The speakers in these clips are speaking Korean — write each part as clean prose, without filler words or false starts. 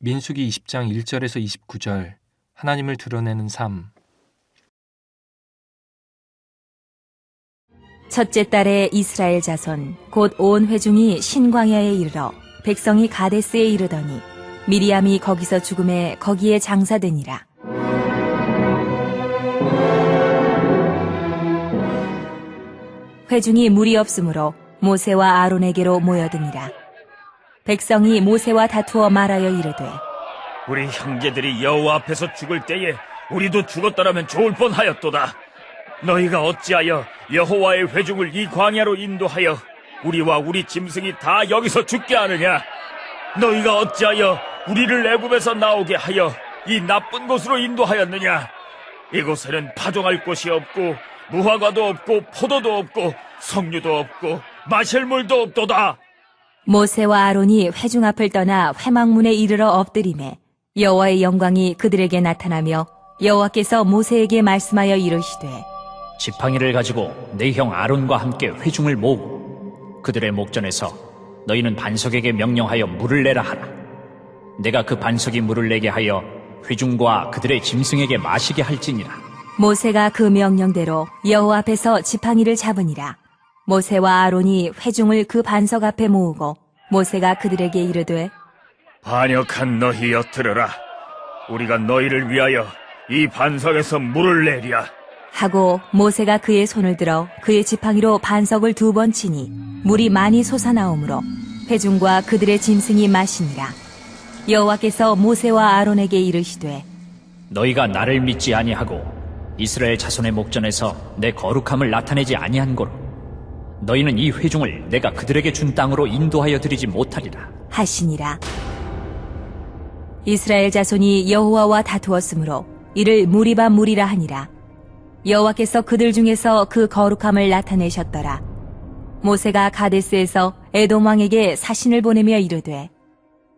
민수기 20장 1절에서 29절 하나님을 드러내는 삶. 첫째 달에 이스라엘 자손 곧 온 회중이 신광야에 이르러 백성이 가데스에 이르더니 미리암이 거기서 죽음에 거기에 장사되니라. 회중이 물이 없으므로 모세와 아론에게로 모여드니라. 백성이 모세와 다투어 말하여 이르되 우리 형제들이 여호와 앞에서 죽을 때에 우리도 죽었더라면 좋을 뻔하였도다. 너희가 어찌하여 여호와의 회중을 이 광야로 인도하여 우리와 우리 짐승이 다 여기서 죽게 하느냐? 너희가 어찌하여 우리를 애굽에서 나오게 하여 이 나쁜 곳으로 인도하였느냐? 이곳에는 파종할 곳이 없고 무화과도 없고 포도도 없고 석류도 없고 마실 물도 없도다. 모세와 아론이 회중 앞을 떠나 회막문에 이르러 엎드리매 여호와의 영광이 그들에게 나타나며 여호와께서 모세에게 말씀하여 이르시되 지팡이를 가지고 내 형 아론과 함께 회중을 모으고 그들의 목전에서 너희는 반석에게 명령하여 물을 내라 하라. 내가 그 반석이 물을 내게 하여 회중과 그들의 짐승에게 마시게 할지니라. 모세가 그 명령대로 여호와 앞에서 지팡이를 잡으니라. 모세와 아론이 회중을 그 반석 앞에 모으고 모세가 그들에게 이르되 반역한 너희여 들으라. 우리가 너희를 위하여 이 반석에서 물을 내리라. 하고 모세가 그의 손을 들어 그의 지팡이로 반석을 2번 치니 물이 많이 솟아나오므로 회중과 그들의 짐승이 마시니라. 여호와께서 모세와 아론에게 이르시되 너희가 나를 믿지 아니하고 이스라엘 자손의 목전에서 내 거룩함을 나타내지 아니한 고로 너희는 이 회중을 내가 그들에게 준 땅으로 인도하여 드리지 못하리라 하시니라. 이스라엘 자손이 여호와와 다투었으므로 이를 무리바 무리라 하니라. 여호와께서 그들 중에서 그 거룩함을 나타내셨더라. 모세가 가데스에서 에돔 왕에게 사신을 보내며 이르되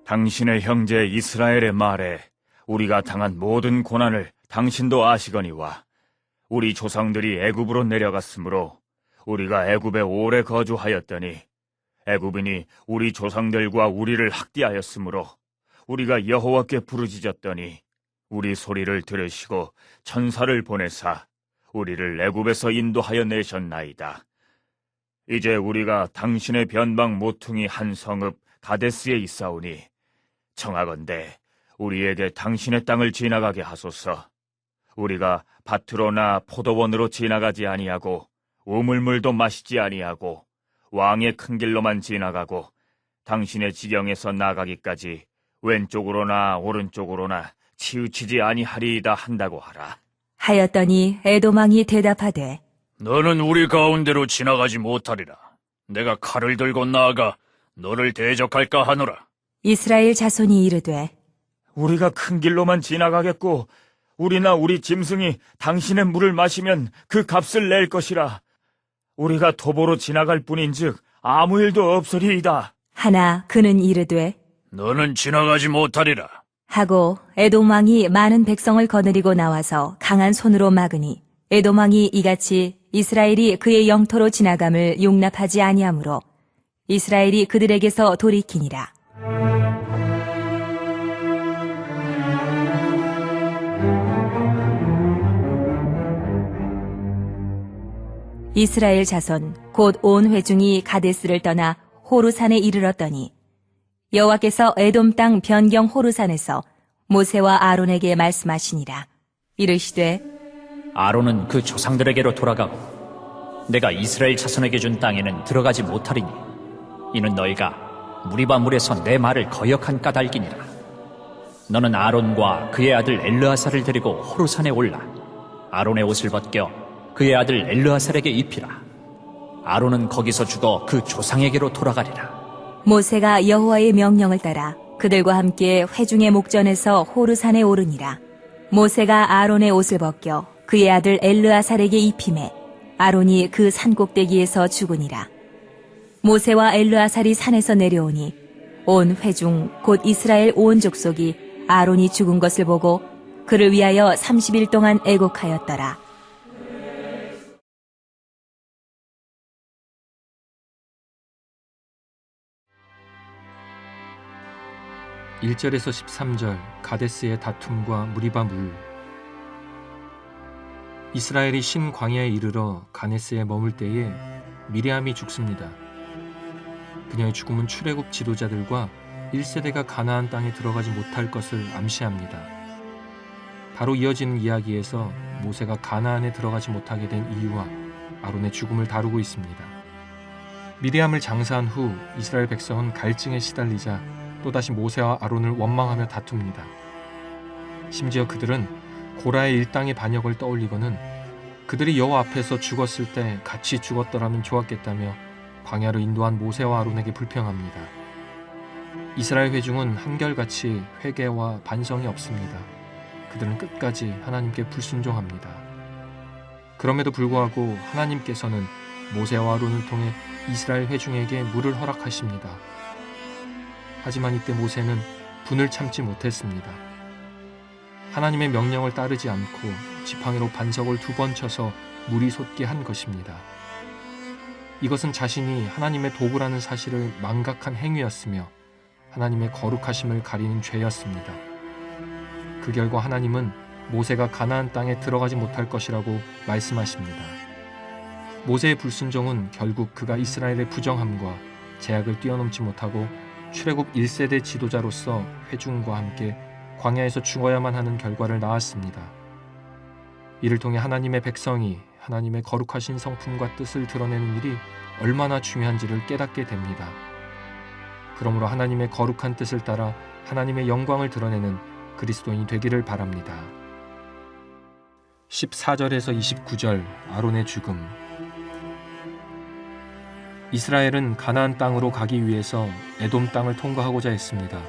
당신의 형제 이스라엘의 말에 우리가 당한 모든 고난을 당신도 아시거니와 우리 조상들이 애굽으로 내려갔으므로 우리가 애굽에 오래 거주하였더니 애굽인이 우리 조상들과 우리를 학대하였으므로 우리가 여호와께 부르짖었더니 우리 소리를 들으시고 천사를 보내사 우리를 애굽에서 인도하여 내셨나이다. 이제 우리가 당신의 변방 모퉁이 한 성읍 가데스에 있사오니 청하건대 우리에게 당신의 땅을 지나가게 하소서. 우리가 밭으로나 포도원으로 지나가지 아니하고 우물물도 마시지 아니하고 왕의 큰 길로만 지나가고 당신의 지경에서 나가기까지 왼쪽으로나 오른쪽으로나 치우치지 아니하리이다 한다고 하라. 하였더니 에돔 왕이 대답하되 너는 우리 가운데로 지나가지 못하리라. 내가 칼을 들고 나아가 너를 대적할까 하노라. 이스라엘 자손이 이르되 우리가 큰 길로만 지나가겠고 우리나 우리 짐승이 당신의 물을 마시면 그 값을 낼 것이라. 우리가 도보로 지나갈 뿐인즉 아무 일도 없으리이다. 하나 그는 이르되 너는 지나가지 못하리라. 하고 에돔 왕이 많은 백성을 거느리고 나와서 강한 손으로 막으니 에돔 왕이 이같이 이스라엘이 그의 영토로 지나감을 용납하지 아니하므로 이스라엘이 그들에게서 돌이키니라. 이스라엘 자손 곧 온 회중이 가데스를 떠나 호르산에 이르렀더니 여호와께서 에돔 땅 변경 호르산에서 모세와 아론에게 말씀하시니라. 이르시되 아론은 그 조상들에게로 돌아가고 내가 이스라엘 자손에게 준 땅에는 들어가지 못하리니 이는 너희가 무리바 물에서 내 말을 거역한 까닭이니라. 너는 아론과 그의 아들 엘르아살을 데리고 호르산에 올라 아론의 옷을 벗겨 그의 아들 엘르아살에게 입히라. 아론은 거기서 죽어 그 조상에게로 돌아가리라. 모세가 여호와의 명령을 따라 그들과 함께 회중의 목전에서 호르산에 오르니라. 모세가 아론의 옷을 벗겨 그의 아들 엘르아살에게 입히매 아론이 그 산꼭대기에서 죽으니라. 모세와 엘르아살이 산에서 내려오니 온 회중 곧 이스라엘 온 족속이 아론이 죽은 것을 보고 그를 위하여 30일 동안 애곡하였더라. 1절에서 13절 가데스의 다툼과 무리바 물. 이스라엘이 신 광야에 이르러 가네스에 머물 때에 미리암이 죽습니다. 그녀의 죽음은 출애굽 지도자들과 1세대가 가나안 땅에 들어가지 못할 것을 암시합니다. 바로 이어지는 이야기에서 모세가 가나안에 들어가지 못하게 된 이유와 아론의 죽음을 다루고 있습니다. 미리암을 장사한 후 이스라엘 백성은 갈증에 시달리자 또다시 모세와 아론을 원망하며 다툽니다. 심지어 그들은 고라의 일당의 반역을 떠올리고는 그들이 여호와 앞에서 죽었을 때 같이 죽었더라면 좋았겠다며 광야로 인도한 모세와 아론에게 불평합니다. 이스라엘 회중은 한결같이 회개와 반성이 없습니다. 그들은 끝까지 하나님께 불순종합니다. 그럼에도 불구하고 하나님께서는 모세와 아론을 통해 이스라엘 회중에게 물을 허락하십니다. 하지만 이때 모세는 분을 참지 못했습니다. 하나님의 명령을 따르지 않고 지팡이로 반석을 2번 쳐서 물이 솟게 한 것입니다. 이것은 자신이 하나님의 도구라는 사실을 망각한 행위였으며 하나님의 거룩하심을 가리는 죄였습니다. 그 결과 하나님은 모세가 가나안 땅에 들어가지 못할 것이라고 말씀하십니다. 모세의 불순종은 결국 그가 이스라엘의 부정함과 제약을 뛰어넘지 못하고 출애굽 1세대 지도자로서 회중과 함께 광야에서 죽어야만 하는 결과를 낳았습니다. 이를 통해 하나님의 백성이 하나님의 거룩하신 성품과 뜻을 드러내는 일이 얼마나 중요한지를 깨닫게 됩니다. 그러므로 하나님의 거룩한 뜻을 따라 하나님의 영광을 드러내는 그리스도인이 되기를 바랍니다. 14절에서 29절 아론의 죽음. 이스라엘은 가나안 땅으로 가기 위해서 에돔 땅을 통과하고자 했습니다.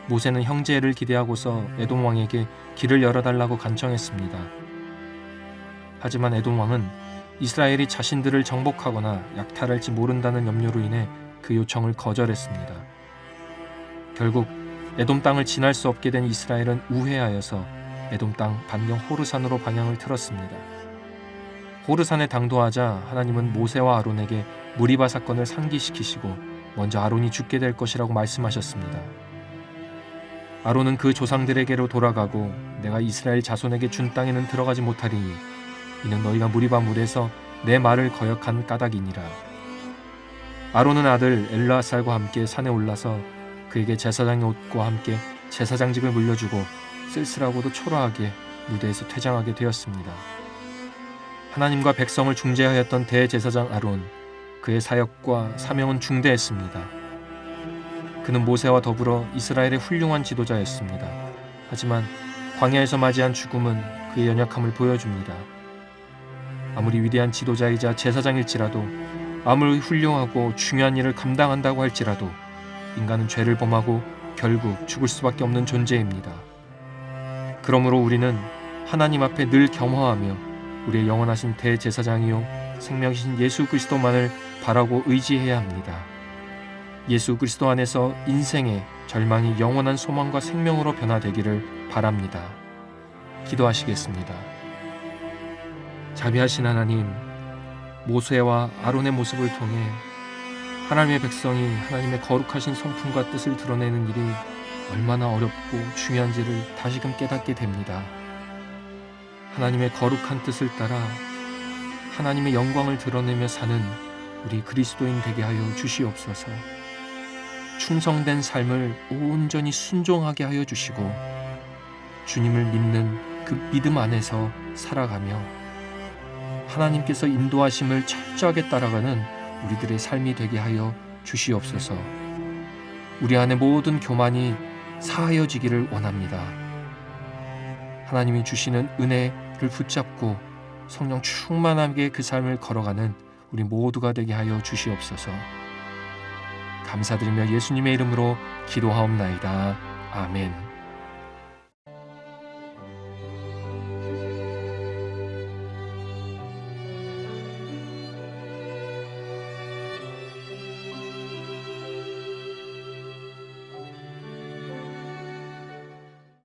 모세는 형제를 기대하고서 에돔 왕에게 길을 열어달라고 간청했습니다. 하지만 에돔 왕은 이스라엘이 자신들을 정복하거나 약탈할지 모른다는 염려로 인해 그 요청을 거절했습니다. 결국 에돔 땅을 지날 수 없게 된 이스라엘은 우회하여서 에돔 땅 반경 호르산으로 방향을 틀었습니다. 호르산에 당도하자 하나님은 모세와 아론에게 무리바 사건을 상기시키시고 먼저 아론이 죽게 될 것이라고 말씀하셨습니다. 아론은 그 조상들에게로 돌아가고 내가 이스라엘 자손에게 준 땅에는 들어가지 못하리니 이는 너희가 무리바 물에서 내 말을 거역한 까닭이니라. 아론은 아들 엘르아살과 함께 산에 올라서 그에게 제사장의 옷과 함께 제사장직을 물려주고 쓸쓸하고도 초라하게 무대에서 퇴장하게 되었습니다. 하나님과 백성을 중재하였던 대제사장 아론, 그의 사역과 사명은 중대했습니다. 그는 모세와 더불어 이스라엘의 훌륭한 지도자였습니다. 하지만 광야에서 맞이한 죽음은 그의 연약함을 보여줍니다. 아무리 위대한 지도자이자 제사장일지라도, 아무리 훌륭하고 중요한 일을 감당한다고 할지라도 인간은 죄를 범하고 결국 죽을 수밖에 없는 존재입니다. 그러므로 우리는 하나님 앞에 늘 겸허하며 우리의 영원하신 대제사장이요 생명이신 예수 그리스도만을 바라고 의지해야 합니다. 예수 그리스도 안에서 인생의 절망이 영원한 소망과 생명으로 변화되기를 바랍니다. 기도하시겠습니다. 자비하신 하나님, 모세와 아론의 모습을 통해 하나님의 백성이 하나님의 거룩하신 성품과 뜻을 드러내는 일이 얼마나 어렵고 중요한지를 다시금 깨닫게 됩니다. 하나님의 거룩한 뜻을 따라 하나님의 영광을 드러내며 사는 우리 그리스도인 되게 하여 주시옵소서. 충성된 삶을 온전히 순종하게 하여 주시고 주님을 믿는 그 믿음 안에서 살아가며 하나님께서 인도하심을 철저하게 따라가는 우리들의 삶이 되게 하여 주시옵소서. 우리 안의 모든 교만이 사하여지기를 원합니다. 하나님이 주시는 은혜를 붙잡고 성령 충만하게 그 삶을 걸어가는 우리 모두가 되게 하여 주시옵소서. 감사드리며 예수님의 이름으로 기도하옵나이다. 아멘.